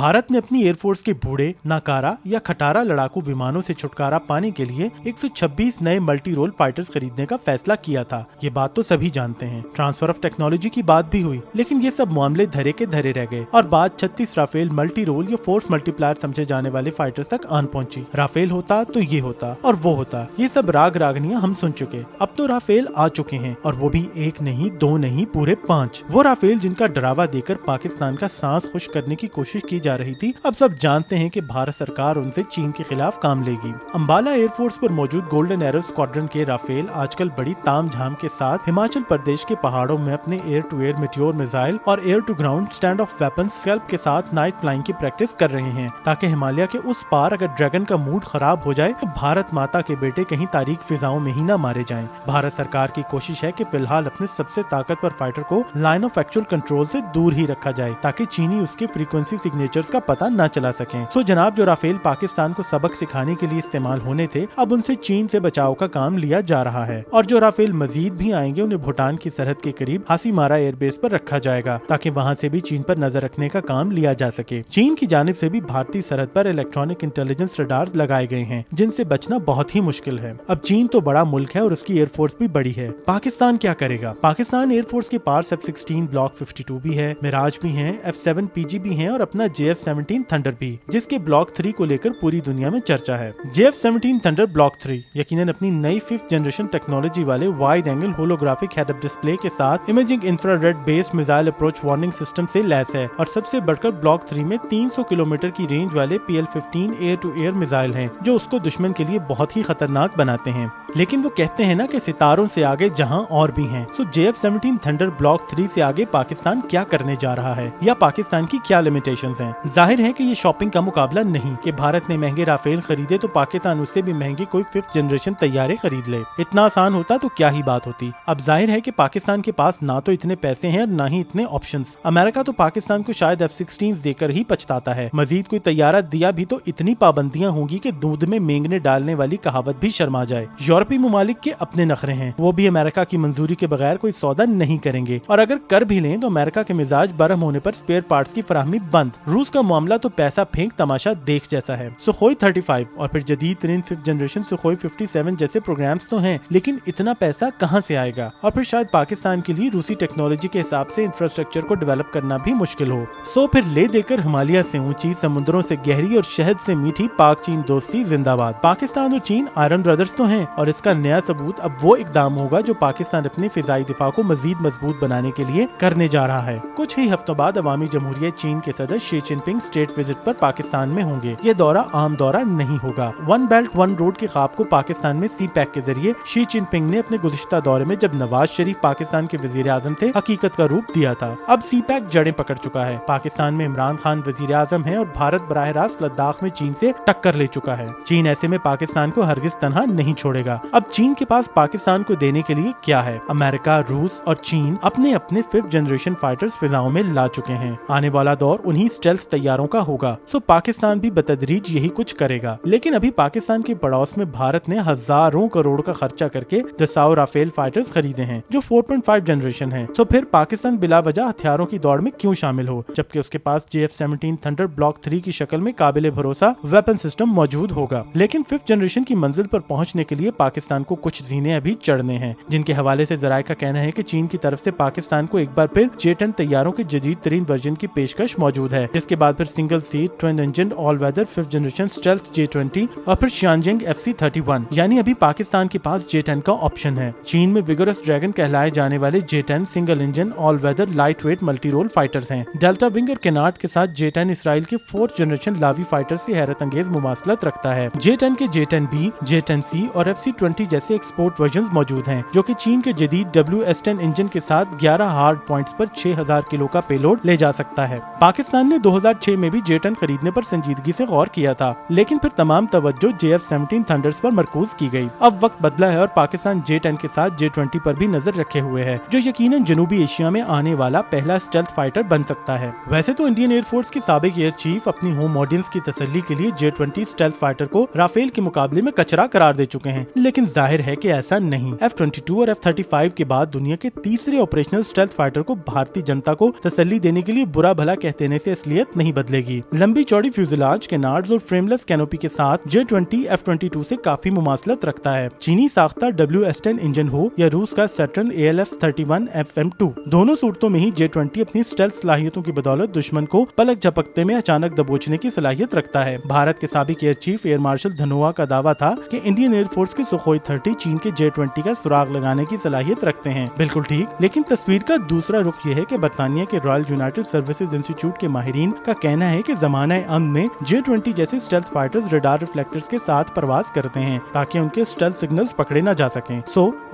भारत ने अपनी एयरफोर्स के बूढ़े, नाकारा या खटारा लड़ाकू विमानों से छुटकारा पाने के लिए 126 नए मल्टी रोल फाइटर्स खरीदने का फैसला किया था। ये बात तो सभी जानते हैं। ट्रांसफर ऑफ टेक्नोलॉजी की बात भी हुई, लेकिन ये सब मामले धरे के धरे रह गए और बात 36 राफेल मल्टी रोल या फोर्स मल्टीप्लायर समझे जाने वाले फाइटर्स तक आन पहुंची। राफेल होता तो ये होता और वो होता, ये सब राग रागनियां हम सुन चुके। अब तो राफेल आ चुके हैं और वो भी एक नहीं, दो नहीं, पूरे 5। वो राफेल जिनका डरावा देकर पाकिस्तान का सांस खुश करने की कोशिश की जा रही थी, अब सब जानते हैं कि भारत सरकार उनसे चीन के खिलाफ काम लेगी। अंबाला एयरफोर्स पर मौजूद गोल्डन एरो स्क्वाड्रन के राफेल आजकल बड़ी तामझाम के साथ हिमाचल प्रदेश के पहाड़ों में अपने air to air Meteor missile और air to ground stand off weapons Scalp के साथ नाइट फ्लाइंग की प्रैक्टिस कर रहे हैं, ताकि हिमालय के उस पार अगर ड्रैगन का मूड खराब हो जाए तो भारत माता के बेटे कहीं तारीख फिजाओं में ही न मारे जाएं। भारत सरकार की कोशिश है कि फिलहाल अपने सबसे ताकतवर फाइटर को लाइन ऑफ एक्चुअल कंट्रोल से दूर ही रखा जाए, ताकि चीनी उसके फ्रीक्वेंसी सिग्नेचर्स का पता न चला सकें। सो जनाब, जो राफेल पाकिस्तान को सबक सिखाने के लिए इस्तेमाल होने थे, अब उनसे चीन से बचाव का काम लिया जा रहा है। और जो राफेल मजीद भी आएंगे, उन्हें भूटान की सरहद के करीब हासीमारा एयरबेस पर रखा जाएगा, ताकि वहां से भी चीन पर नजर रखने का काम लिया जा सके। चीन की जानिब से भी भारतीय सरहद पर इलेक्ट्रॉनिक इंटेलिजेंस रडार्स लगाए गए हैं, जिनसे बचना बहुत ही मुश्किल है। अब चीन तो बड़ा मुल्क है और उसकी एयरफोर्स भी बड़ी है। पाकिस्तान क्या करेगा? पाकिस्तान एयरफोर्स के पास F-16 ब्लॉक 52 भी है, मिराज भी है, F-7 PG भी है और अपना JF-17 थंडर भी, जिसके ब्लॉक 3 को लेकर पूरी दुनिया में चर्चा है। JF-17 थंडर ब्लॉक 3 यकीनन अपनी नई 5th जनरेशन टेक्नोलॉजी वाले wide angle holographic head up display के साथ imaging infrared based missile approach warning system से लैस है और सबसे बढ़कर ब्लॉक 3 में 300 किलोमीटर की रेंज वाले PL-15 air to air missile हैं, जो उसको दुश्मन के लिए बहुत ही खतरनाक बनाते हैं। लेकिन वो कहते हैं ना कि सितारों से आगे जहां और भी हैं। सो JF-17 थंडर ब्लॉक 3 से आगे पाकिस्तान क्या करने जा रहा है, या पाकिस्तान की क्या लिमिटेशंस हैं? जाहिर है कि ये शॉपिंग का मुकाबला नहीं कि भारत ने महंगे राफेल खरीदे तो पाकिस्तान उससे भी महंगी कोई 5th जनरेशन तैयारे खरीद ले। इतना आसान होता तो क्या ही बात होती। अब जाहिर है कि पाकिस्तान के पास ना तो इतने पैसे हैं और ना ही इतने ऑप्शंस। अमेरिका तो पाकिस्तान को शायद F-16 देकर ही पछताता है। मजीद कोई तैयारा दिया भी तो इतनी पाबंदियां होंगी कि दूध में मेंगने डालने वाली कहावत भी शर्मा जाए। यूरोपीय ममालिक के अपने नखरे हैं, वो भी अमेरिका की मंजूरी के बगैर कोई सौदा नहीं करेंगे, और अगर कर भी लें तो अमेरिका के मिजाज बरम होने पर स्पेयर पार्ट्स की फराहमी बंद। रूस का मामला तो पैसा फेंक तमाशा देख जैसा है। सुखोई 35 और फिर जदीद तरीन 5th जनरेशन सुखोई 57 जैसे प्रोग्राम्स तो हैं, लेकिन इतना पैसा कहां से आएगा? और फिर शायद पाकिस्तान के लिए रूसी टेक्नोलॉजी के हिसाब से इंफ्रास्ट्रक्चर को डेवलप करना भी मुश्किल हो। सो फिर ले देकर हिमालय से ऊंची, समुद्रों से गहरी और शहद से मीठी पाक चीन दोस्ती जिंदाबाद। पाकिस्तान और चीन आयरन ब्रदर्स तो हैं, और इसका नया सबूत अब वो इकदाम होगा जो पाकिस्तान अपने फिजाई दिफा को मजीद मजबूत बनाने के लिए करने जा रहा है। कुछ ही हफ्तों बाद अवामी जमहूरिया चीन के सदर शी जिनपिंग स्टेट विजिट पर पाकिस्तान में होंगे। ये दौरा आम दौरा नहीं होगा। वन बेल्ट वन रोड के ख्वाब को पाकिस्तान में CPEC के जरिए शी जिनपिंग ने अपने गुज़िश्ता दौरे में, जब नवाज शरीफ पाकिस्तान के वजीर आजम थे, हकीकत का रूप दिया था। अब CPEC जड़ें पकड़ चुका है। पाकिस्तान में इमरान खान वजीर आजम है और भारत बराह रास्त लद्दाख में चीन से टक्कर ले चुका है। चीन ऐसे में पाकिस्तान को हरगिज तन्हा नहीं छोड़ेगा। अब चीन के पास पाकिस्तान को देने के लिए क्या है? अमेरिका, रूस और चीन अपने अपने 5th जनरेशन फाइटर्स फिजाओं में ला चुके हैं। आने वाला दौर उन्हीं स्टेल्थ तैयारों का होगा। सो पाकिस्तान भी बतदरीज यही कुछ करेगा। लेकिन अभी पाकिस्तान के पड़ोस में भारत ने हजारों करोड़ का खर्चा करके 10 राफेल फाइटर्स खरीदे हैं, जो 4.5 जनरेशन है। सो फिर पाकिस्तान बिला वजह हथियारों की दौड़ में क्यों शामिल हो, जबकि उसके पास JF-17 थंडर ब्लॉक 3 की शक्ल में काबिल भरोसा वेपन सिस्टम मौजूद होगा। लेकिन 5th जनरेशन की मंजिल पर पहुंचने के लिए पाकिस्तान को कुछ जीने अभी चढ़ने हैं, जिनके हवाले से जराये का कहना है कि चीन की तरफ से पाकिस्तान को एक बार फिर J-10 तैयारों के जदीद तरीन वर्जन की पेशकश मौजूद है, जिसके बाद फिर single seat twin engine all weather 5th generation stealth J-20 और फिर शानजेंग FC-31। यानी अभी पाकिस्तान के पास J-10 का ऑप्शन है। चीन में विगरस ड्रैगन कहलाए जाने वाले J-10 single engine all weather light weight multi role fighters हैं। डेल्टा विंग और केनार्ड के साथ J-10 इसराइल के 4th जनरेशन लावी फाइटर से हैरत अंगेज मुमासलत रखता है। J-10 के J-10B, J-10C और FC-20 जैसे एक्सपोर्ट वर्जन मौजूद हैं, जो कि चीन के जदीद WS-10 इंजन के साथ 11 हार्ड पॉइंट्स पर 6000 किलो का पेलोड ले जा सकता है। पाकिस्तान ने 2006 में भी J-10 खरीदने पर संजीदगी से गौर किया था, लेकिन फिर तमाम तवज्जो JF-17 थंडर्स पर मरकूज की गई। अब वक्त बदला है और पाकिस्तान J-10 के साथ J-20 पर भी नजर रखे हुए है, जो यकीनन जनूबी एशिया में आने वाला पहला स्टेल्थ फाइटर बन सकता है। वैसे तो इंडियन एयरफोर्स के साबिक एयर चीफ अपनी होम ऑडियंस की तसल्ली के लिए J-20 स्टेल्थ फाइटर को राफेल के मुकाबले में कचरा करार दे चुके हैं, लेकिन जाहिर है कि ऐसा नहीं। F-22 और F-35 के बाद दुनिया के तीसरे ऑपरेशनल स्टेल्थ फाइटर को भारतीय जनता को तसल्ली देने के लिए बुरा भला कह देने से असलियत नहीं बदलेगी। लंबी चौड़ी फ्यूजलाज, कैनार्ड्स और फ्रेमलेस कैनोपी के साथ J-20 F-22 से काफी मुमासलत रखता है। चीनी साख्ता WS-10 इंजन हो या रूस का सैटर्न ALF-31 FM-2, दोनों सूरतों में ही J-20 अपनी स्टेल्थ सलाहियतों की बदौलत दुश्मन को पलक झपकते में अचानक दबोचने की सलाहियत रखता है। भारत के साबिक air chief air marshal Dhanoa का दावा था कि इंडियन एयरफोर्स के सुखोई 30 चीन के J-20 का सुराग लगाने की सलाहियत रखते हैं। बिल्कुल ठीक, लेकिन तस्वीर का दूसरा रुख यह है कि बरतानिया के रॉयल यूनाइटेड सर्विसेज इंस्टीट्यूट के माहिरीन का कहना है कि जमाना अमन में J-20 जैसे स्टेल्थ फाइटर्स रडार रिफ्लेक्टर्स के साथ परवाज करते हैं ताकि उनके स्टेल्थ सिग्नल्स पकड़े न जा सकें।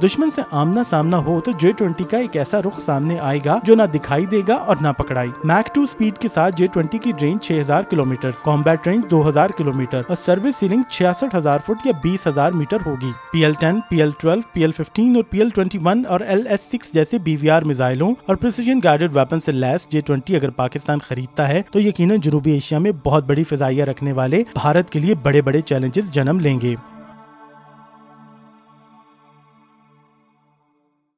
दुश्मन से आमना सामना हो तो J-20 का एक ऐसा रुख सामने आएगा जो ना दिखाई देगा और ना पकड़ाई। मैक 2 स्पीड के साथ J-20 की range 6000 kilometre, combat range 2000 kilometre और सर्विस सीलिंग 66,000 फुट या 20,000 मीटर होगी। PL-10, PL-12, PL-15 और PL-21 और LS-6 जैसे BVR मिसाइलों और प्रिसिजन गाइडेड वेपन से लैस J-20 अगर पाकिस्तान खरीदता है तो यकीनन जनूबी एशिया में बहुत बड़ी फिजाइया रखने वाले भारत के लिए बड़े बड़े चैलेंजेस जन्म लेंगे।